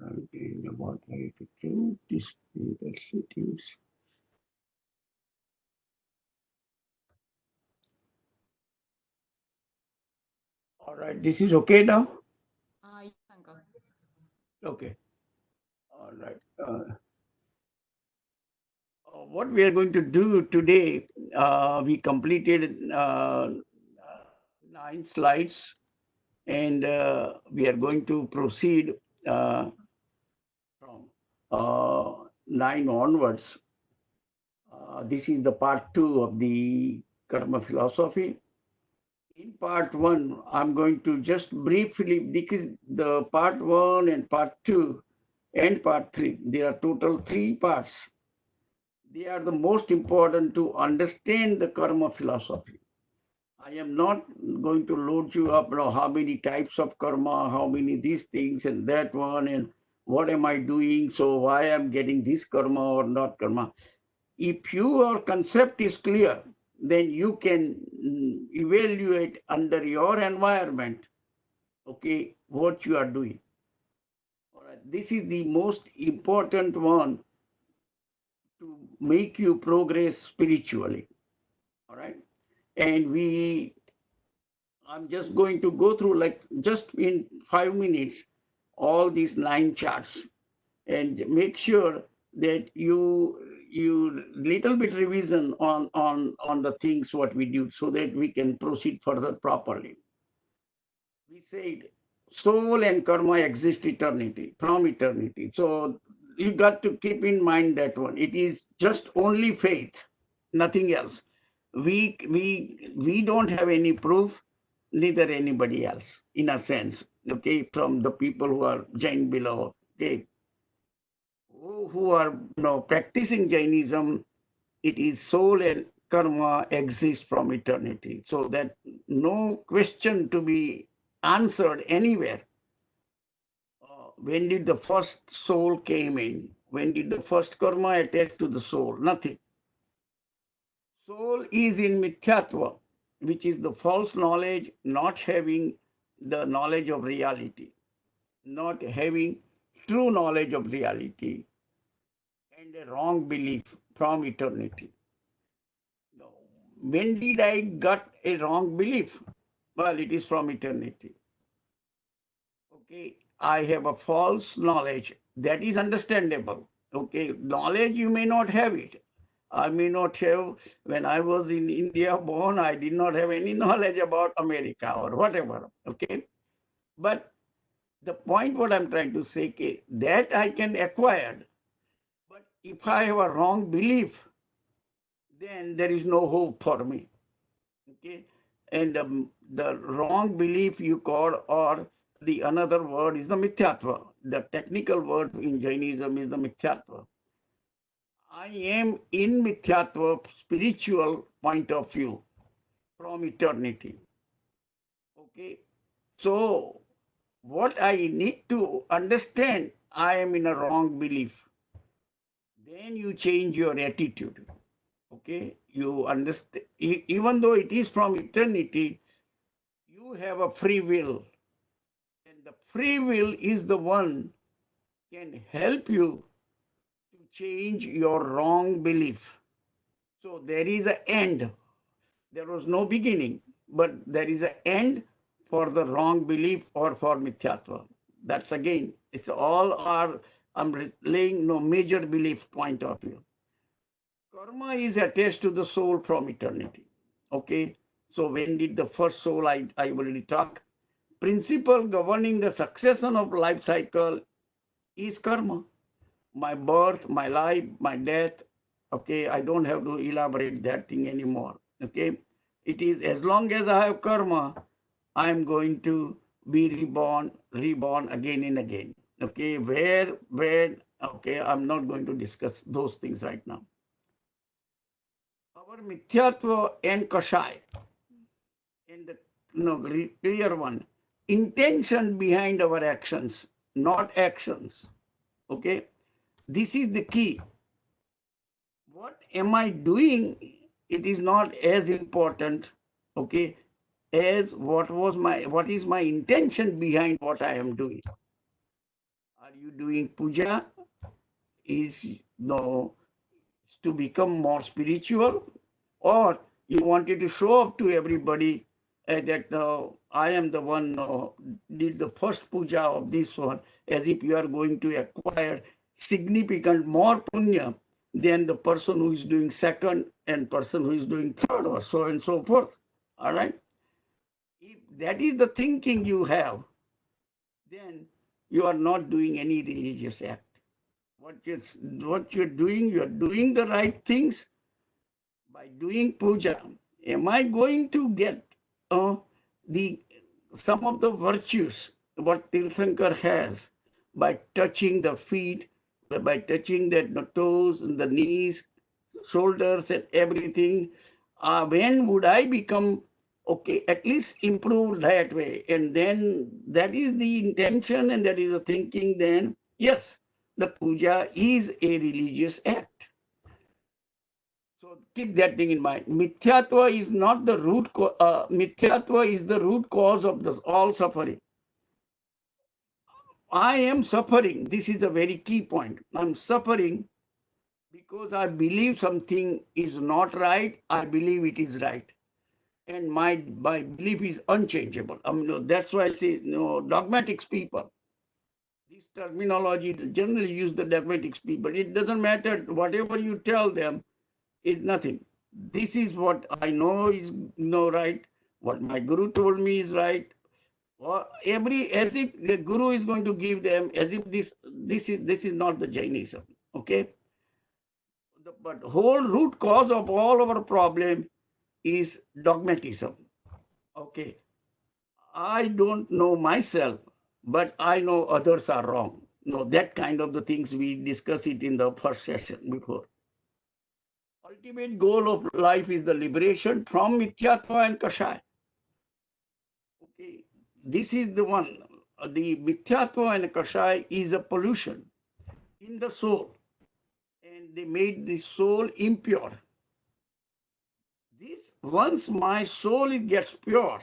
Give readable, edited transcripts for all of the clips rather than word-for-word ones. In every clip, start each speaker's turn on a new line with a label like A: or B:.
A: Again, the moderator to display the settings. All right, this is okay now?
B: Yes, Uncle.
A: Okay. All right. What we are going to do today, we completed 9 slides, and we are going to proceed from 9 onwards. This is the part 2 of the karma philosophy. In part 1, I'm going to just briefly, because the part 1 and part 2 and part 3, there are total 3 parts. They are the most important to understand the karma philosophy. I am not going to load you up, how many types of karma, how many these things and that one, and what am I doing, so why I'm getting this karma or not karma. If your concept is clear, then you can evaluate under your environment, okay, what you are doing. All right. This is the most important one to make you progress spiritually. All right. And I'm just going to go through, like, just in 5 minutes, all these 9 charts, and make sure that you little bit revision on the things what we do, so that we can proceed further properly. We said soul and karma exist eternity, from eternity. So you got to keep in mind that one. It is just only faith, nothing else. We don't have any proof, neither anybody else, in a sense. Okay, from the people who are Jain below. Okay, who are practicing Jainism, it is soul and karma exist from eternity. So that no question to be answered anywhere. When did the first soul came in? When did the first karma attach to the soul? Nothing. Soul is in mithyatva, which is the false knowledge, not having the knowledge of reality, not having true knowledge of reality, and a wrong belief from eternity. Now, when did I got a wrong belief? Well, it is from eternity. Okay, I have a false knowledge. That is understandable. Okay, knowledge you may not have it. I may not have, when I was in India born, I did not have any knowledge about America or whatever. Okay, but the point what I'm trying to say, okay, that I can acquire. But if I have a wrong belief, then there is no hope for me. Okay, and the wrong belief you call, or the another word is the mithyatva. The technical word in Jainism is the mithyatva. I am in mithyatva spiritual point of view from eternity. Okay, so what I need to understand, I am in a wrong belief, then you change your attitude. Okay, you understand, even though it is from eternity, you have a free will, and the free will is the one can help you to change your wrong belief. So there is an end. There was no beginning, but there is an end for the wrong belief or for mithyatva. That's again, it's all our, I'm laying no major belief point of view. Karma is attached to the soul from eternity. Okay, so when did the first soul, I already talked. Principle governing the succession of life cycle is karma. My birth, my life, my death. Okay, I don't have to elaborate that thing anymore. Okay, it is as long as I have karma, I am going to be reborn again and again. Okay, where, okay, I'm not going to discuss those things right now. Our mithyatva and kashai, and the clear one, intention behind our actions, not actions. Okay, this is the key. What am I doing? It is not as important, okay, as what is my intention behind what I am doing. Are you doing puja? Is no to become more spiritual, or you wanted to show up to everybody that I am the one did the first puja of this one, as if you are going to acquire significant more punya than the person who is doing second and person who is doing third, or so and so forth. All right. If that is the thinking you have, then you are not doing any religious act. What you're doing the right things by doing puja. Am I going to get the some of the virtues what Tirthankar has by touching the feet, by touching the toes and the knees, shoulders and everything? When would I become okay? At least improve that way, and then that is the intention and that is the thinking. Then yes, the puja is a religious act. So keep that thing in mind. Mithyatva is not the root. Mithyatva is the root cause of this all suffering. I am suffering. This is a very key point. I'm suffering because I believe something is not right. I believe it is right, and my belief is unchangeable. That's why I say dogmatics people. This terminology generally use the dogmatics people. It doesn't matter whatever you tell them. Is nothing. This is what I know is right. What my guru told me is right. Or as if the guru is going to give them as if this is not the Jainism. Okay. But whole root cause of all our problem is dogmatism. Okay. I don't know myself, but I know others are wrong. That kind of the things we discussed it in the first session before. Ultimate goal of life is the liberation from mithyatva and kashaya. Okay, this is the one. The mithyatva and kashaya is a pollution in the soul, and they made the soul impure. This once my soul gets pure,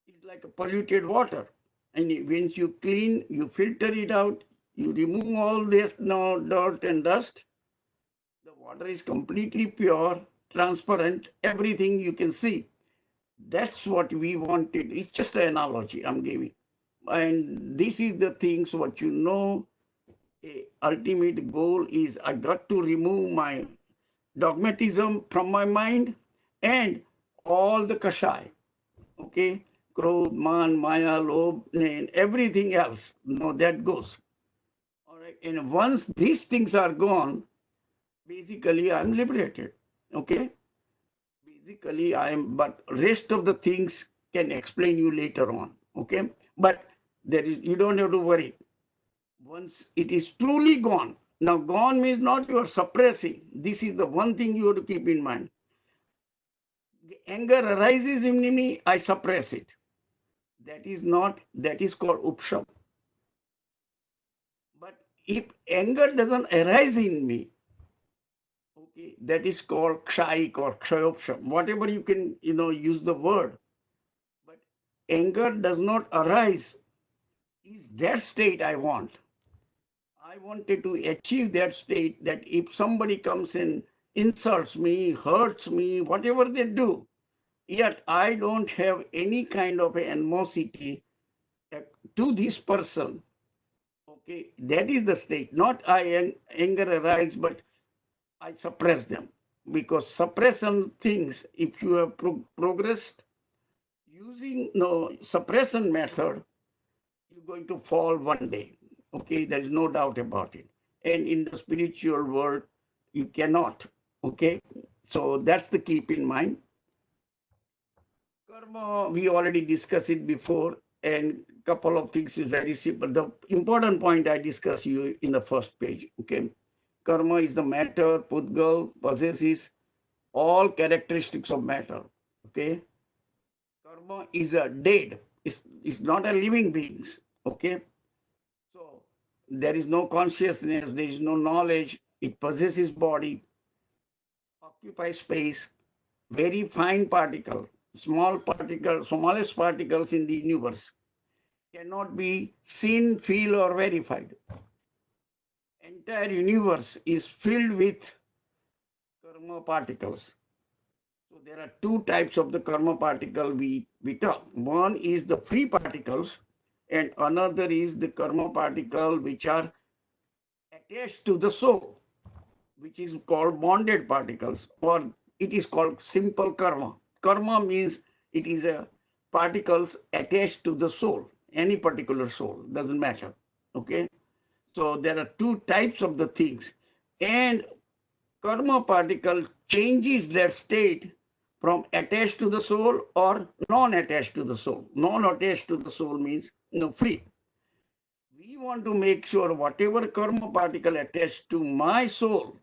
A: it's like a polluted water, and when you clean, you filter it out, you remove all this dirt and dust. The water is completely pure, transparent, everything you can see. That's what we wanted. It's just an analogy I'm giving. And this is the things what ultimate goal is I got to remove my dogmatism from my mind and all the kashai. Okay? Krodh, man, maya, lobh, and everything else. That goes. All right. And once these things are gone, basically I'm liberated. Okay? Basically but rest of the things can explain you later on. Okay? But you don't have to worry. Once it is truly gone, now gone means not you are suppressing. This is the one thing you have to keep in mind. The anger arises in me, I suppress it. That is called upsham. But if anger doesn't arise in me, okay, that is called kshayik or kshayopsham, whatever you can, use the word. But anger does not arise. Is that state I want. I wanted to achieve that state that if somebody comes in, insults me, hurts me, whatever they do, yet I don't have any kind of animosity to this person. Okay, that is the state. Not anger arises, but I suppress them. Because suppression things, if you have progressed using suppression method, you're going to fall one day. Okay, there is no doubt about it. And in the spiritual world, you cannot. Okay, so that's the keep in mind. Karma, we already discussed it before, and couple of things is very simple. The important point I discussed you in the first page. Okay, karma is the matter, pudgal possesses all characteristics of matter. Okay, karma is a dead. It's not a living beings. Okay. So there is no consciousness, there is no knowledge, it possesses body, occupies space, very fine particle, small particle, smallest particles in the universe. cannot be seen, feel, or verified. Entire universe is filled with karma particles. So there are two types of the karma particle we talk. One is the free particles, and another is the karma particle which are attached to the soul, which is called bonded particles, or it is called simple karma. Karma means it is a particles attached to the soul, any particular soul, doesn't matter. Okay, so there are two types of the things, and karma particle changes their state from attached to the soul or non-attached to the soul. Non-attached to the soul means free. We want to make sure whatever karma particle attached to my soul,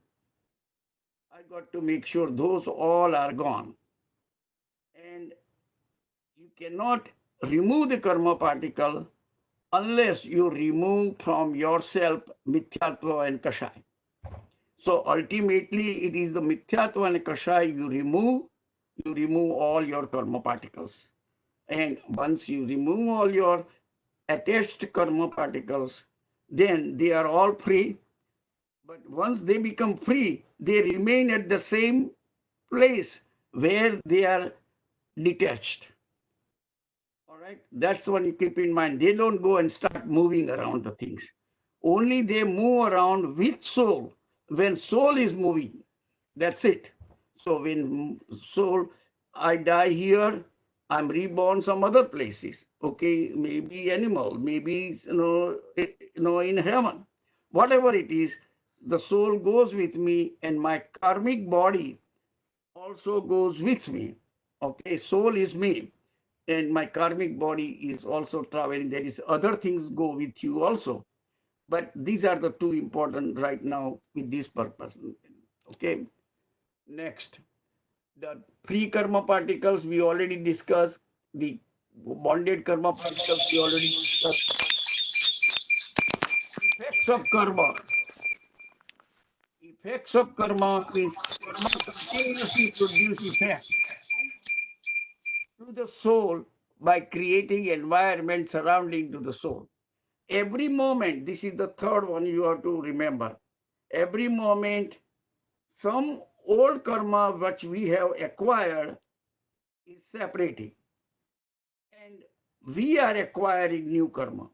A: I got to make sure those all are gone. And you cannot remove the karma particle unless you remove from yourself mithyatva and kashai. So ultimately, it is the mithyatva and kashai you remove all your karma particles. And once you remove all your attached karma particles, then they are all free. But once they become free, they remain at the same place where they are detached. All right, that's what you keep in mind. They don't go and start moving around the things. Only they move around with soul. When soul is moving, that's it. So when soul, I die here, I'm reborn some other places. Okay, maybe animal, maybe in heaven. Whatever it is, the soul goes with me, and my karmic body also goes with me. Okay, soul is me, and my karmic body is also traveling. There is other things go with you also, but these are the two important right now with this purpose. Okay, next, the pre-karma particles we already discussed. The bonded karma particles we already discussed. Effects of karma. Effects of karma means karma continuously produce effect to the soul by creating environment surrounding to the soul. Every moment, this is the third one you have to remember. Every moment, some old karma which we have acquired is separating, and we are acquiring new karma.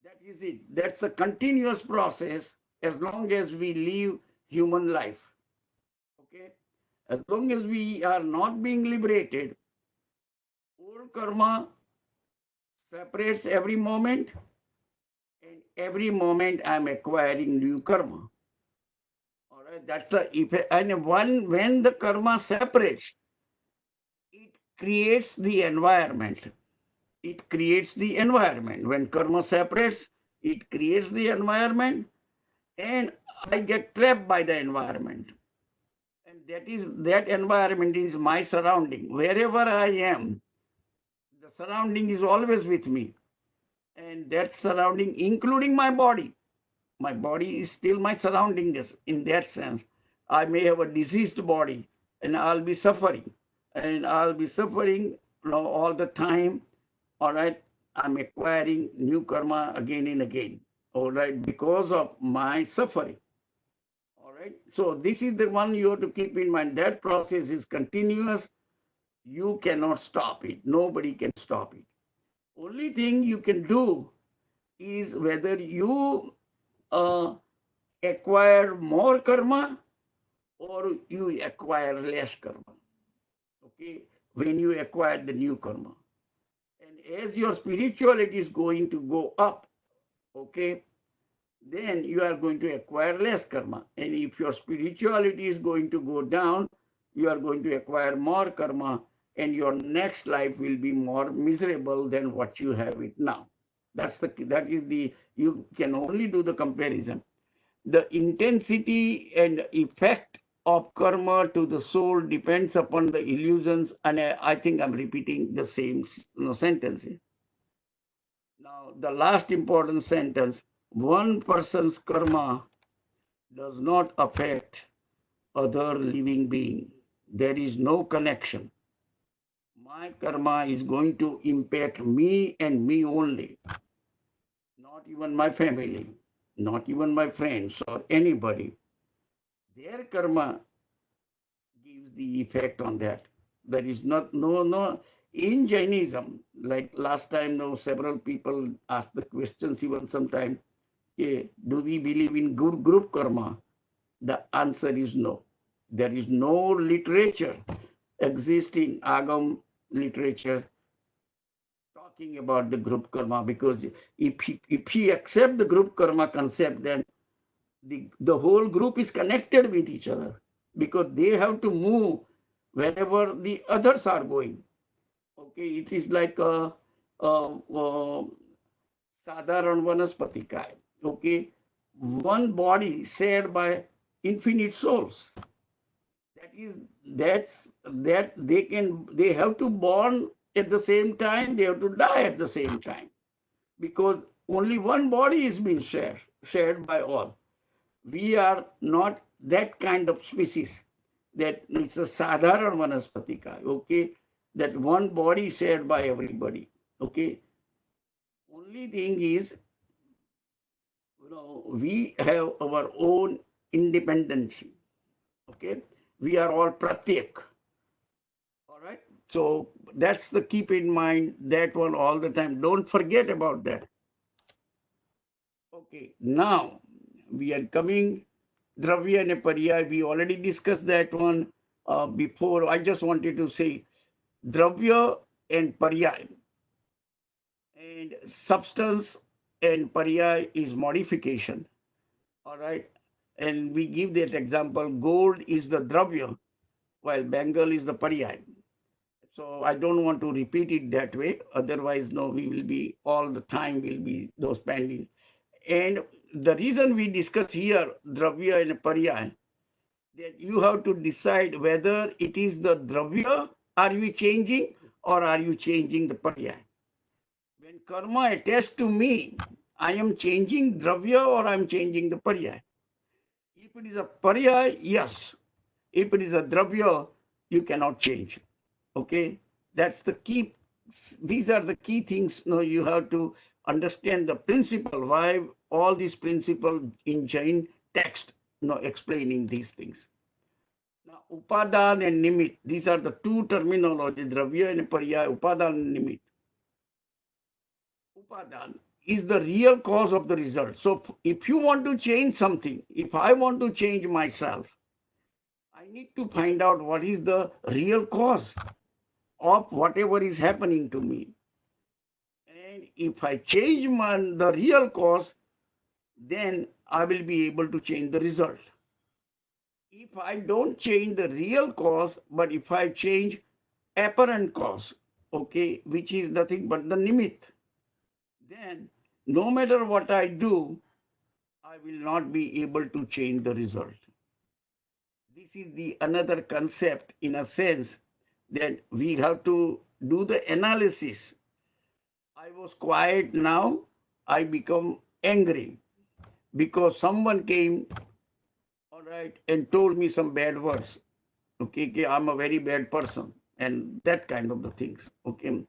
A: That is it. That's a continuous process as long as we live human life. Okay? As long as we are not being liberated, old karma separates every moment, and every moment I'm acquiring new karma. All right, that's the effect. And when the karma separates, it creates the environment. It creates the environment. When karma separates, it creates the environment, and I get trapped by the environment. And that environment is my surrounding. Wherever I am, the surrounding is always with me. And that surrounding, including my body. My body is still my surrounding in that sense. I may have a diseased body, and I'll be suffering. And I'll be suffering all the time. All right. I'm acquiring new karma again and again. All right. Because of my suffering. All right. So this is the one you have to keep in mind. That process is continuous. You cannot stop it. Nobody can stop it. Only thing you can do is whether you acquire more karma or you acquire less karma. Okay, when you acquire the new karma, and as your spirituality is going to go up, okay, then you are going to acquire less karma. And if your spirituality is going to go down, you are going to acquire more karma, and your next life will be more miserable than what you have it now. You can only do the comparison. The intensity and effect of karma to the soul depends upon the illusions, and I think I'm repeating the same sentence. Now, the last important sentence: one person's karma does not affect other living being. There is no connection. my karma is going to impact me and me only, not even my family, not even my friends or anybody. Their karma gives the effect on that. There is no in Jainism, like last time, no, several people asked the questions even sometime, okay, do we believe in group karma? The answer is no. There is no literature existing Agam literature talking about the group karma, because if he accept the group karma concept, then the whole group is connected with each other, because they have to move wherever the others are going. Okay, it is like a sadharan vanaspati. Okay, one body shared by infinite souls. That they have to born at the same time, they have to die at the same time, because only one body is being shared by all. We are not that kind of species, that it's a sadharan vanaspatika, okay, that one body shared by everybody, okay. Only thing is, we have our own independence, okay. We are all pratyak. All right. So that's the keep in mind that one all the time. Don't forget about that. Okay. Now we are coming Dravya and Paryay. We already discussed that one before. I just wanted to say Dravya and Paryay, and substance and Paryay is modification. All right. And we give that example. Gold is the Dravya, while Bengal is the Paryay. So I don't want to repeat it that way. Otherwise, no, we will be all the time will be those pending. And the reason we discuss here Dravya and Paryay, that you have to decide whether it is the Dravya are you changing, or are you changing the Paryay. When karma attached to me, I am changing Dravya or I am changing the Paryay. If it is a Paryay, yes. If it is a Dravya, you cannot change. Okay, that's the key. These are the key things. You have to understand the principle. Why all these principles in Jain text, explaining these things. Now, Upadan and Nimit, these are the two terminology, Dravya and Paryay, Upadan and Nimit. Upadan is the real cause of the result. So if you want to change something, if I want to change myself, I need to find out what is the real cause of whatever is happening to me. And if I change the real cause, then I will be able to change the result. If I don't change the real cause, but if I change apparent cause, okay, which is nothing but the nimit, then no matter what I do, I will not be able to change the result. This is the another concept, in a sense, that we have to do the analysis. I was quiet, now I become angry because someone came, all right, and told me some bad words. Okay, I'm a very bad person, and that kind of the things. Okay,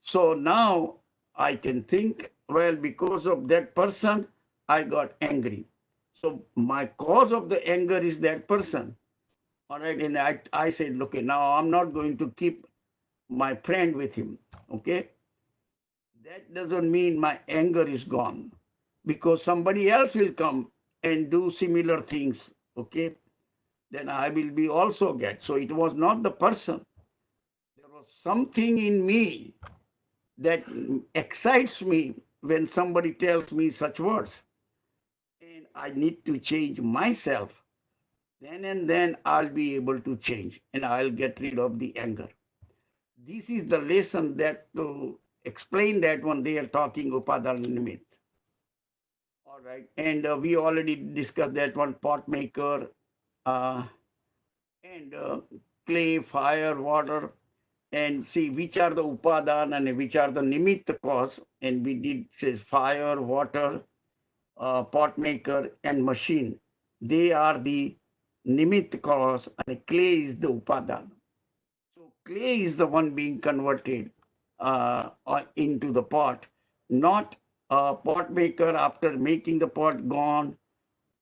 A: so now I can think, well, because of that person, I got angry. So my cause of the anger is that person. All right, and I said, okay, now I'm not going to keep my friend with him. Okay, that doesn't mean my anger is gone, because somebody else will come and do similar things. Okay, then I will be also get. So it was not the person. There was something in me that excites me when somebody tells me such words. And I need to change myself. Then and then I'll be able to change and I'll get rid of the anger. This is the lesson that to explain that one they are talking Upadan and Nimitta. All right. And we already discussed that one, pot maker, uh, and clay, fire, water, and see which are the Upadan and which are the Nimitta cause. And we did say fire, water, pot maker, and machine. They are the Nimitta cause, and clay is the Upadan. So clay is the one being converted into the pot, not a pot maker after making the pot gone,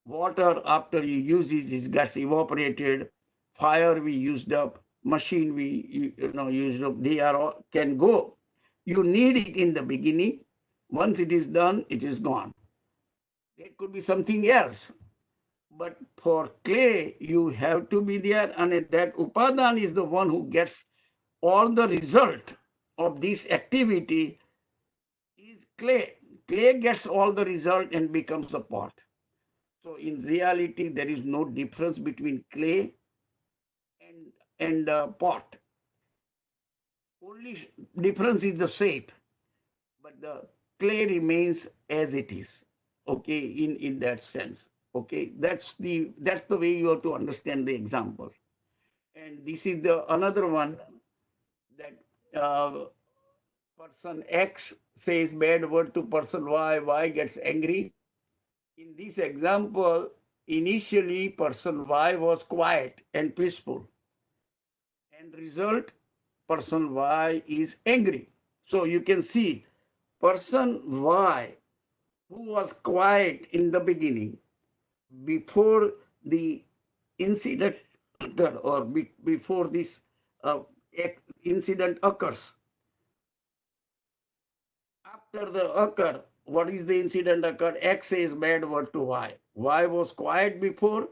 A: water after you use it gets evaporated, fire we used up, machine we used up, they are all, can go. You need it in the beginning. Once it is done, it is gone. There could be something else. But for clay, you have to be there, and that Upadan is the one who gets all the result of this activity is clay. Clay gets all the result and becomes the pot. So in reality, there is no difference between clay and pot. Only difference is the shape, but the clay remains as it is. Okay, in that sense. Okay, that's the way you have to understand the example. And this is the another one that person X says bad word to person Y gets angry. In this example, initially person Y was quiet and peaceful. End result, person Y is angry. So you can see person Y who was quiet in the beginning before the incident or before this incident occurs. After the occur, what is the incident occurred? X says bad word to Y. Y was quiet before,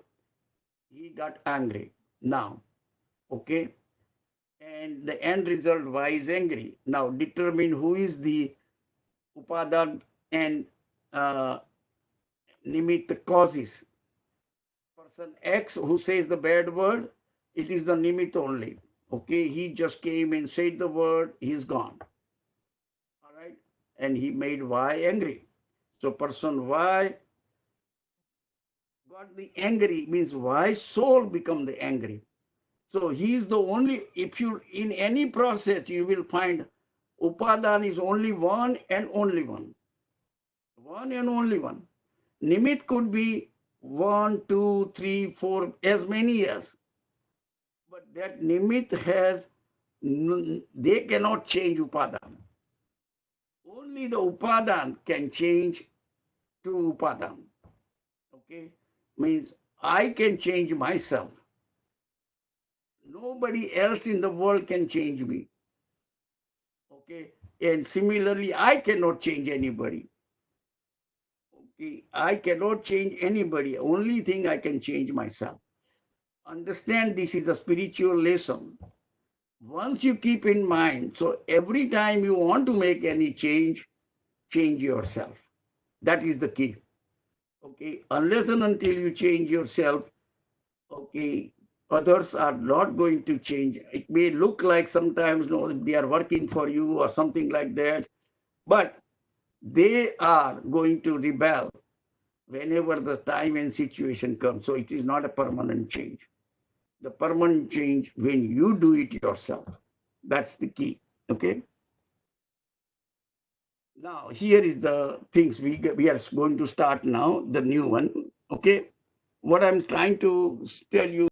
A: he got angry now. Okay. And the end result, Y is angry. Now determine who is the Upadan and Nimitta causes. Person X who says the bad word, it is the Nimitta only. Okay, he just came and said the word, he's gone. All right, and he made Y angry. So person Y got the angry, means Y soul become the angry. So he is the only, if you, in any process, you will find Upadan is only one and only one. One and only one. Nimit could be 1, 2, 3, 4, as many as. But that Nimit has, they cannot change Upadan. Only the Upadan can change to Upadan. Okay? Means I can change myself. Nobody else in the world can change me. Okay? And similarly, I cannot change anybody. Okay? I cannot change anybody. Only thing I can change myself. Understand this is a spiritual lesson. Once you keep in mind, so every time you want to make any change yourself. That is the key. Okay, unless and until you change yourself, okay, others are not going to change. It may look like sometimes no, they are working for you or something like that, but they are going to rebel whenever the time and situation comes. So it is not a permanent change. The permanent change when you do it yourself. That's the key. Okay. Now here is the things we are going to start now, the new one. Okay. What I'm trying to tell you